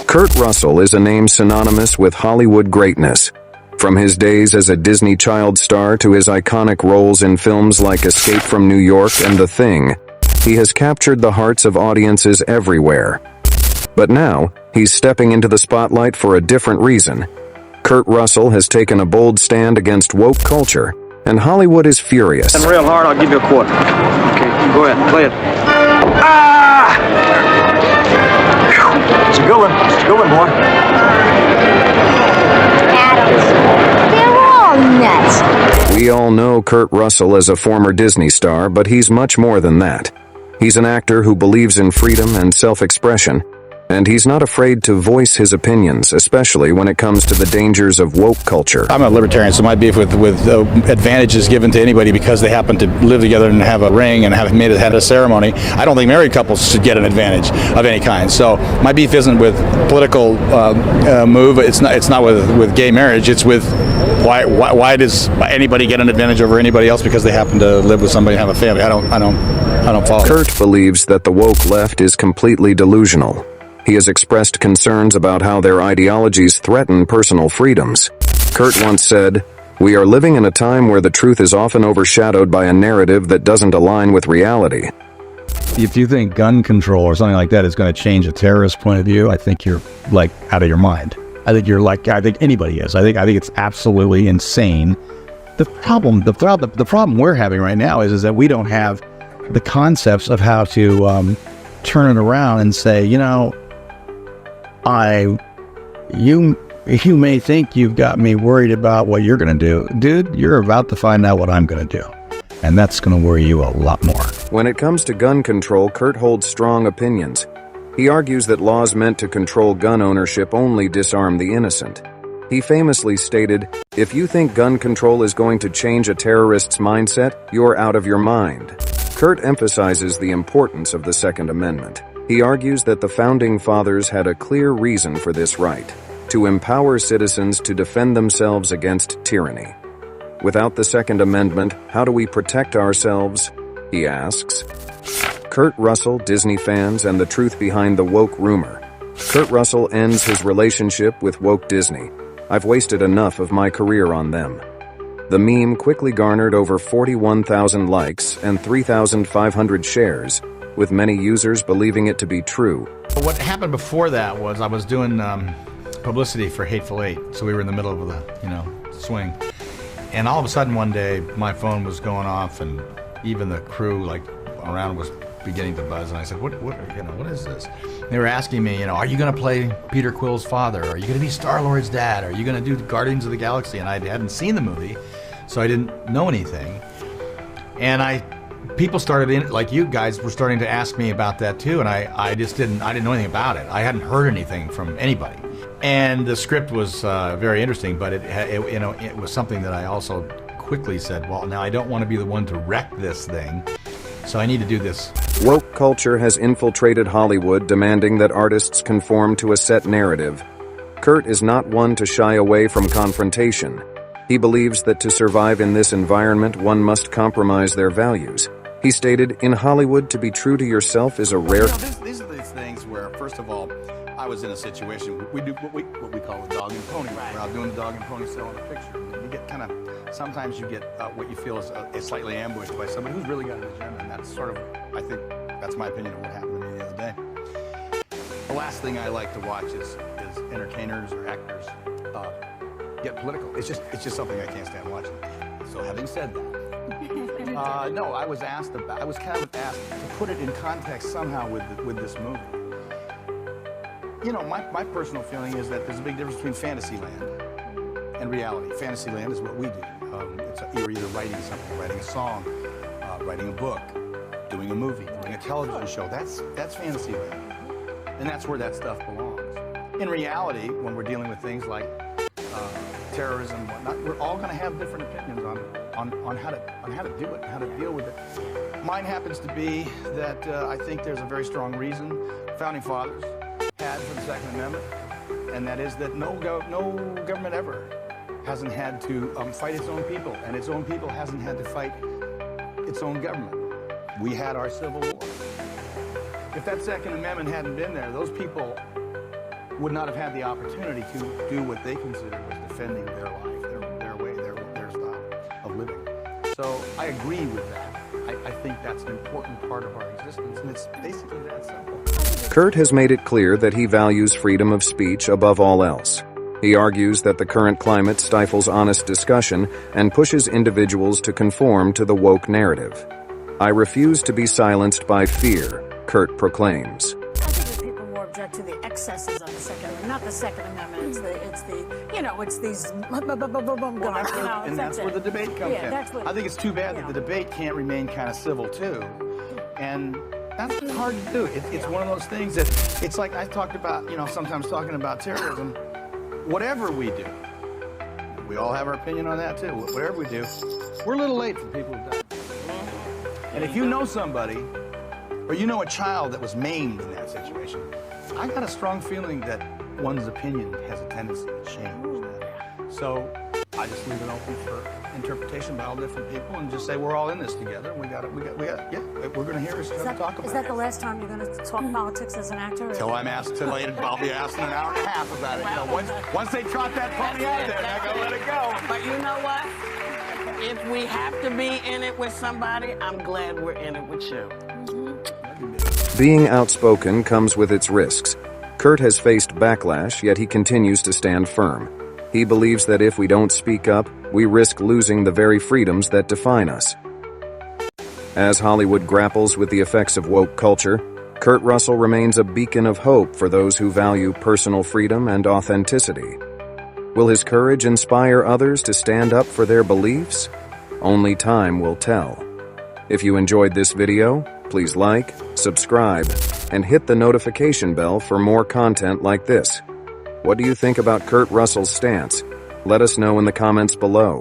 Kurt Russell is a name synonymous with Hollywood greatness. From his days as a Disney child star to his iconic roles in films like Escape from New York and The Thing, he has captured the hearts of audiences everywhere. But now, he's stepping into the spotlight for a different reason. Kurt Russell has taken a bold stand against woke culture, and Hollywood is furious. And real hard, I'll give you a quarter. Okay, go ahead, play it. Ah! It's a good one. It's a good one, boy. Adams, they're all nuts. We all know Kurt Russell as a former Disney star, but he's much more than that. He's an actor who believes in freedom and self-expression, and he's not afraid to voice his opinions, especially when it comes to the dangers of woke culture. I'm a libertarian, so my beef with advantages given to anybody because they happen to live together and have a ring and have had a ceremony. I don't think married couples should get an advantage of any kind. So my beef isn't with political move. It's not with gay marriage. It's with why does anybody get an advantage over anybody else because they happen to live with somebody and have a family? I don't follow. Kurt believes that the woke left is completely delusional. He has expressed concerns about how their ideologies threaten personal freedoms. Kurt once said, "We are living in a time where the truth is often overshadowed by a narrative that doesn't align with reality." If you think gun control or something like that is going to change a terrorist point of view, I think you're like out of your mind. I think anybody is. I think it's absolutely insane. The problem we're having right now is that we don't have the concepts of how to turn it around and say, you may think you've got me worried about what you're going to do. Dude, you're about to find out what I'm going to do. And that's going to worry you a lot more. When it comes to gun control, Kurt holds strong opinions. He argues that laws meant to control gun ownership only disarm the innocent. He famously stated, "If you think gun control is going to change a terrorist's mindset, you're out of your mind." Kurt emphasizes the importance of the Second Amendment. He argues that the Founding Fathers had a clear reason for this right: to empower citizens to defend themselves against tyranny. Without the Second Amendment, how do we protect ourselves? He asks. Kurt Russell, Disney fans, and the truth behind the woke rumor. Kurt Russell ends his relationship with woke Disney. "I've wasted enough of my career on them." The meme quickly garnered over 41,000 likes and 3,500 shares, with many users believing it to be true. What happened before that was I was doing publicity for Hateful Eight, so we were in the middle of the swing, and all of a sudden one day my phone was going off, and even the crew around was beginning to buzz, and I said, "What is this?" They were asking me, are you going to play Peter Quill's father? Are you going to be Star-Lord's dad? Are you going to do Guardians of the Galaxy? And I hadn't seen the movie, so I didn't know anything. And people started like you guys were starting to ask me about that too, and I didn't know anything about it. I hadn't heard anything from anybody. And the script was very interesting, but it was something that I also quickly said, well, now I don't want to be the one to wreck this thing, so I need to do this. Woke culture has infiltrated Hollywood, demanding that artists conform to a set narrative. Kurt is not one to shy away from confrontation. He believes that to survive in this environment, one must compromise their values. He stated, "In Hollywood, to be true to yourself is a rare..." These are these things where, first of all, I was in a situation, we do what we call a dog and pony. We're out doing the dog and pony selling a picture. And you get sometimes you get what you feel is slightly ambushed by somebody who's really got an agenda, and that's sort of, I think, that's my opinion of what happened to me the other day. The last thing I like to watch is entertainers or actors get political. It's just something I can't stand watching. So having said that, no, I was kind of asked to put it in context somehow with this movie. My personal feeling is that there's a big difference between Fantasyland and reality. Fantasyland is what we do. You're either writing something, writing a song, writing a book, doing a movie, doing a television show. That's Fantasyland, and that's where that stuff belongs. In reality, when we're dealing with things like terrorism and whatnot, we're all going to have different opinions on how to do it, how to deal with it. Mine happens to be that I think there's a very strong reason Founding Fathers had for the Second Amendment, and that is that no government ever hasn't had to fight its own people, and its own people hasn't had to fight its own government. We had our Civil War. If that Second Amendment hadn't been there, those people would not have had the opportunity to do what they considered was defending their life, their way, their style of living. So I agree with that. I think that's an important part of our existence, and it's basically that simple. Kurt has made it clear that he values freedom of speech above all else. He argues that the current climate stifles honest discussion and pushes individuals to conform to the woke narrative. I refuse to be silenced by fear, Kurt proclaims. I think that people more object to the excesses of the Second Amendment, not the Second Amendment. It's these boom, and that's where the debate comes in. I think it's too bad that the debate can't remain kind of civil too, and that's hard to do. It's one of those things that it's like I talked about, sometimes talking about terrorism. Whatever we do, we all have our opinion on that too. Whatever we do, we're a little late for people who've done it. And if you know somebody, or you know a child that was maimed in that situation, I got a strong feeling that one's opinion has a tendency to change that. So I just leave it open for interpretation by all different people and just say we're all in this together. We're going to hear us talk about it. Is that the last time you're going to talk politics as an actor? Till I'm asked to later, I'll be asked in an hour and a half about it. Once they trot that pony out there, I gotta let it go. But you know what? If we have to be in it with somebody, I'm glad we're in it with you. Being outspoken comes with its risks. Kurt has faced backlash, yet he continues to stand firm. He believes that if we don't speak up, we risk losing the very freedoms that define us. As Hollywood grapples with the effects of woke culture, Kurt Russell remains a beacon of hope for those who value personal freedom and authenticity. Will his courage inspire others to stand up for their beliefs? Only time will tell. If you enjoyed this video, please like, subscribe, and hit the notification bell for more content like this. What do you think about Kurt Russell's stance? Let us know in the comments below.